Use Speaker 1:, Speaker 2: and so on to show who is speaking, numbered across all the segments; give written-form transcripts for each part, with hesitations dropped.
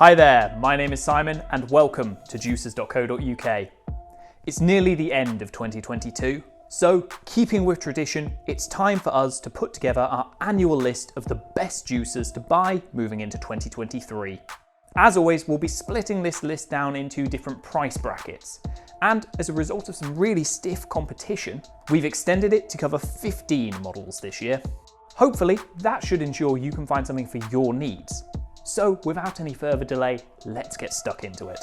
Speaker 1: Hi there, my name is Simon and welcome to Juicers.co.uk. It's nearly the end of 2022, so keeping with tradition, it's time for us to put together our annual list of the best juicers to buy moving into 2023. As always, we'll be splitting this list down into different price brackets, and as a result of some really stiff competition, we've extended it to cover 15 models this year. Hopefully, that should ensure you can find something for your needs. So without any further delay, let's get stuck into it.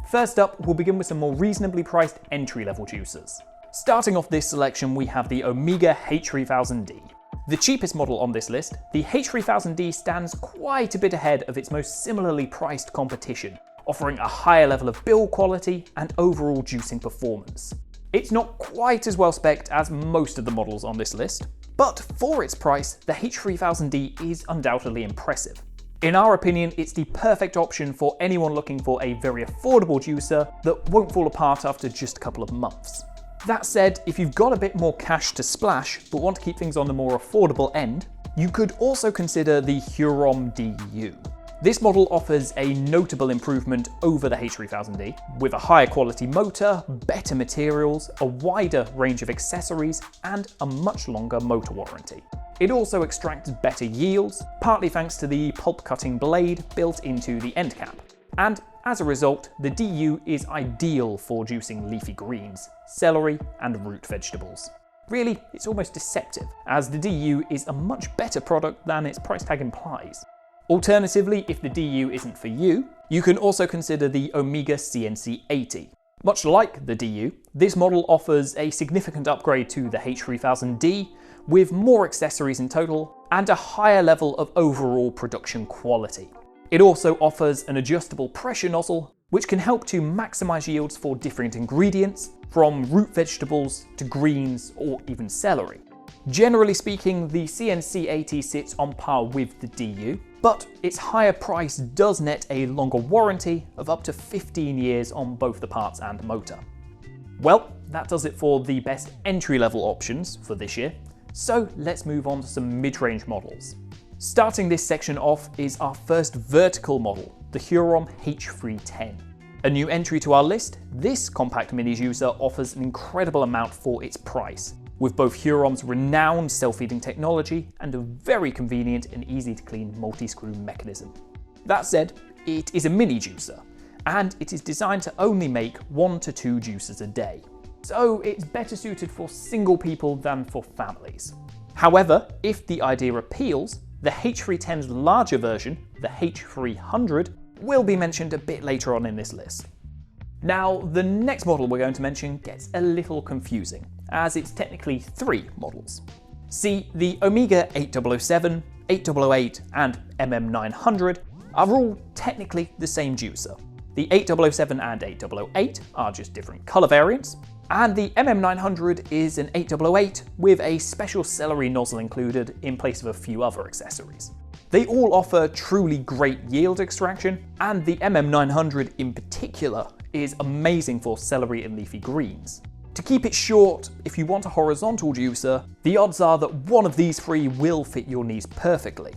Speaker 1: First up, we'll begin with some more reasonably priced entry-level juicers. Starting off this selection, we have the Omega H3000D. The cheapest model on this list, the H3000D stands quite a bit ahead of its most similarly priced competition, offering a higher level of build quality and overall juicing performance. It's not quite as well spec'd as most of the models on this list, but for its price, the H3000D is undoubtedly impressive. In our opinion, it's the perfect option for anyone looking for a very affordable juicer that won't fall apart after just a couple of months. That said, if you've got a bit more cash to splash, but want to keep things on the more affordable end, you could also consider the Hurom DU. This model offers a notable improvement over the H3000D, with a higher quality motor, better materials, a wider range of accessories, and a much longer motor warranty. It also extracts better yields, partly thanks to the pulp cutting blade built into the end cap. And as a result, the DU is ideal for juicing leafy greens, celery, and root vegetables. Really, it's almost deceptive, as the DU is a much better product than its price tag implies. Alternatively, if the DU isn't for you, you can also consider the Omega CNC80. Much like the DU, this model offers a significant upgrade to the H3000D, with more accessories in total, and a higher level of overall production quality. It also offers an adjustable pressure nozzle, which can help to maximize yields for different ingredients, from root vegetables to greens or even celery. Generally speaking, the CNC80 sits on par with the DU, but its higher price does net a longer warranty of up to 15 years on both the parts and motor. Well, that does it for the best entry-level options for this year, so let's move on to some mid-range models. Starting this section off is our first vertical model, the Hurom H310. A new entry to our list, this compact mini juicer offers an incredible amount for its price, with both Hurom's renowned self-feeding technology and a very convenient and easy to clean multi-screw mechanism. That said, it is a mini juicer, and it is designed to only make 1 to 2 juicers a day. So it's better suited for single people than for families. However, if the idea appeals, the H310's larger version, the H300, will be mentioned a bit later on in this list. Now, the next model we're going to mention gets a little confusing, as it's technically 3 models. See, the Omega 8007, 8008, and MM900 are all technically the same juicer. The 8007 and 8008 are just different colour variants, and the MM900 is an 8008 with a special celery nozzle included in place of a few other accessories. They all offer truly great yield extraction, and the MM900 in particular is amazing for celery and leafy greens. To keep it short, if you want a horizontal juicer, the odds are that one of these 3 will fit your needs perfectly.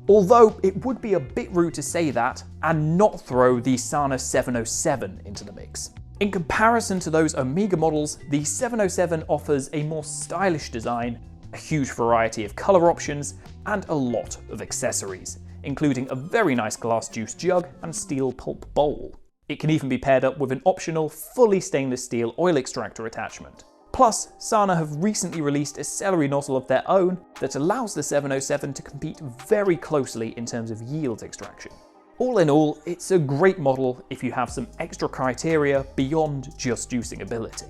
Speaker 1: Although it would be a bit rude to say that and not throw the Sana 707 into the mix. In comparison to those Omega models, the 707 offers a more stylish design, a huge variety of colour options, and a lot of accessories, including a very nice glass juice jug and steel pulp bowl. It can even be paired up with an optional, fully stainless steel oil extractor attachment. Plus, Sana have recently released a celery nozzle of their own that allows the 707 to compete very closely in terms of yield extraction. All in all, it's a great model if you have some extra criteria beyond just juicing ability.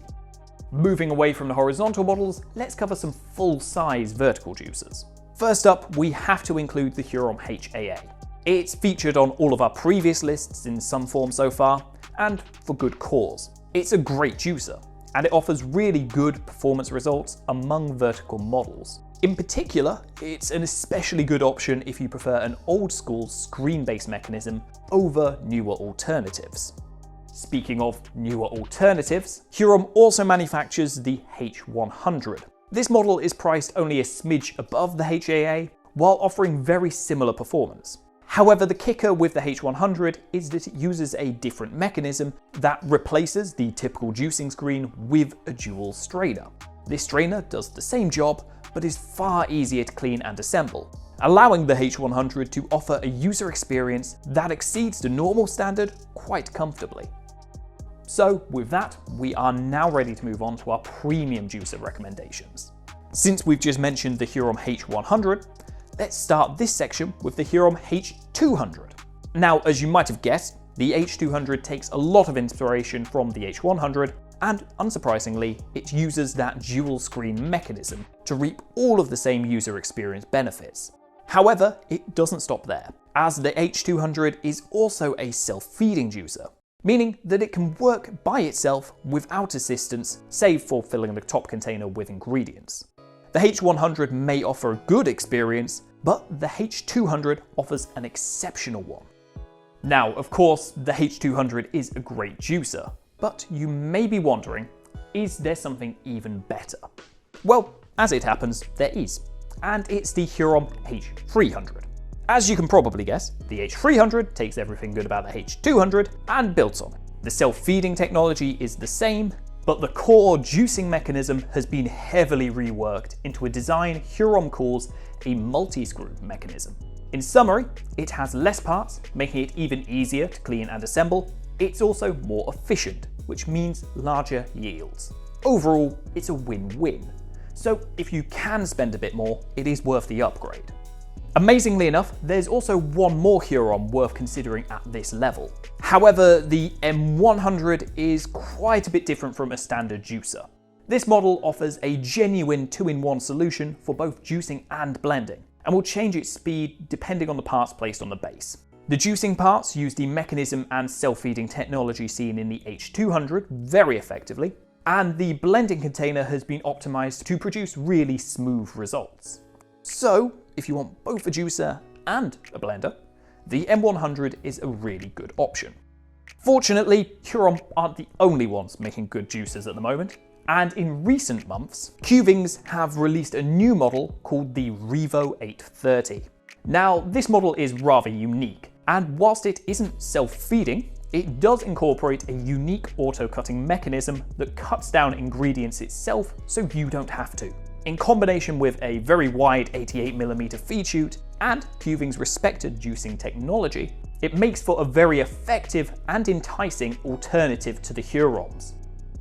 Speaker 1: Moving away from the horizontal models, let's cover some full-size vertical juicers. First up, we have to include the Hurom HAA. It's featured on all of our previous lists in some form so far, and for good cause. It's a great juicer, and it offers really good performance results among vertical models. In particular, it's an especially good option if you prefer an old school screen-based mechanism over newer alternatives. Speaking of newer alternatives, Hurom also manufactures the H100. This model is priced only a smidge above the HAA, while offering very similar performance. However, the kicker with the H100 is that it uses a different mechanism that replaces the typical juicing screen with a dual strainer. This strainer does the same job, but is far easier to clean and assemble, allowing the H100 to offer a user experience that exceeds the normal standard quite comfortably. So with that, we are now ready to move on to our premium juicer recommendations. Since we've just mentioned the Hurom H100, let's start this section with the Hurom H200. Now, as you might have guessed, the H200 takes a lot of inspiration from the H100, and unsurprisingly, it uses that dual screen mechanism to reap all of the same user experience benefits. However, it doesn't stop there, as the H200 is also a self-feeding juicer, meaning that it can work by itself without assistance, save for filling the top container with ingredients. The H100 may offer a good experience, but the H200 offers an exceptional one. Now, of course, the H200 is a great juicer, but you may be wondering, is there something even better? Well, as it happens, there is, and it's the Hurom H300. As you can probably guess, the H300 takes everything good about the H200 and builds on it. The self-feeding technology is the same, but the core juicing mechanism has been heavily reworked into a design Hurom calls a multi-screw mechanism. In summary, it has less parts, making it even easier to clean and assemble. It's also more efficient, which means larger yields. Overall, it's a win-win. So if you can spend a bit more, it is worth the upgrade. Amazingly enough, there's also one more Hurom worth considering at this level. However, the M100 is quite a bit different from a standard juicer. This model offers a genuine 2-in-1 solution for both juicing and blending, and will change its speed depending on the parts placed on the base. The juicing parts use the mechanism and self-feeding technology seen in the H200 very effectively, and the blending container has been optimized to produce really smooth results. So, if you want both a juicer and a blender, the M100 is a really good option. Fortunately, Hurom aren't the only ones making good juicers at the moment, and in recent months, Kuvings have released a new model called the Revo 830. Now, this model is rather unique, and whilst it isn't self-feeding, it does incorporate a unique auto-cutting mechanism that cuts down ingredients itself so you don't have to. In combination with a very wide 88mm feed chute and Kuvings' respected juicing technology, it makes for a very effective and enticing alternative to the Huroms.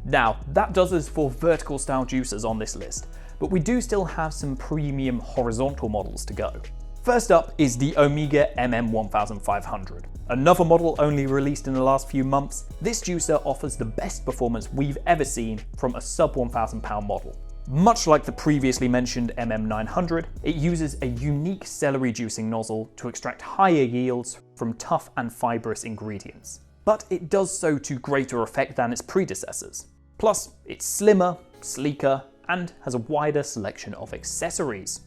Speaker 1: Now, that does us for vertical style juicers on this list, but we do still have some premium horizontal models to go. First up is the Omega MM1500. Another model only released in the last few months, this juicer offers the best performance we've ever seen from a sub £1,000 model. Much like the previously mentioned MM900, it uses a unique celery juicing nozzle to extract higher yields from tough and fibrous ingredients. But it does so to greater effect than its predecessors. Plus, it's slimmer, sleeker, and has a wider selection of accessories.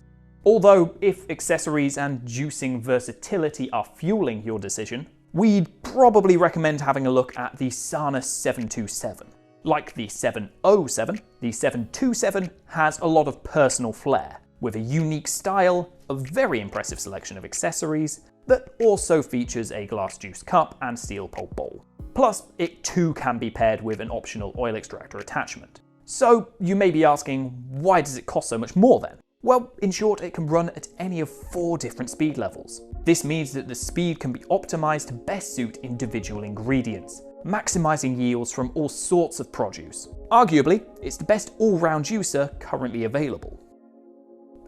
Speaker 1: Although, if accessories and juicing versatility are fueling your decision, we'd probably recommend having a look at the Sana 727. Like the 707, the 727 has a lot of personal flair, with a unique style, a very impressive selection of accessories, that also features a glass juice cup and steel pole bowl. Plus, it too can be paired with an optional oil extractor attachment. So you may be asking, why does it cost so much more then? Well, in short, it can run at any of 4 different speed levels. This means that the speed can be optimized to best suit individual ingredients, maximizing yields from all sorts of produce. Arguably, it's the best all-round juicer currently available.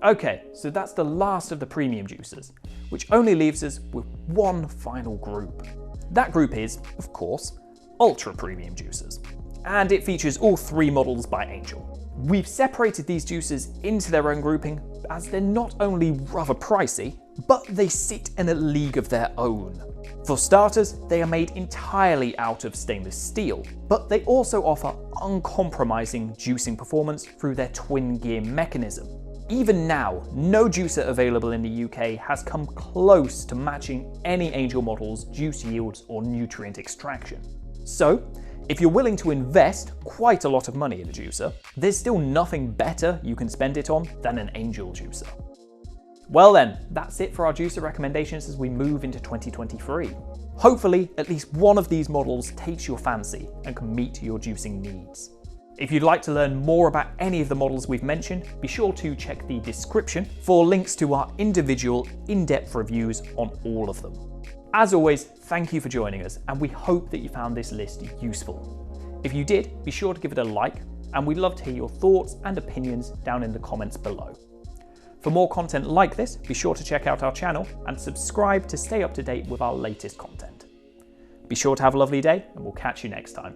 Speaker 1: Okay, so that's the last of the premium juicers, which only leaves us with one final group. That group is, of course, ultra premium juicers, and it features all 3 models by Angel. We've separated these juicers into their own grouping as they're not only rather pricey, but they sit in a league of their own. For starters, they are made entirely out of stainless steel, but they also offer uncompromising juicing performance through their twin gear mechanism. Even now, no juicer available in the UK has come close to matching any Angel model's juice yields or nutrient extraction. So, if you're willing to invest quite a lot of money in a juicer, there's still nothing better you can spend it on than an Angel juicer. Well then, that's it for our juicer recommendations as we move into 2023. Hopefully, at least one of these models takes your fancy and can meet your juicing needs. If you'd like to learn more about any of the models we've mentioned, be sure to check the description for links to our individual in-depth reviews on all of them. As always, thank you for joining us, and we hope that you found this list useful. If you did, be sure to give it a like, and we'd love to hear your thoughts and opinions down in the comments below. For more content like this, be sure to check out our channel and subscribe to stay up to date with our latest content. Be sure to have a lovely day, and we'll catch you next time.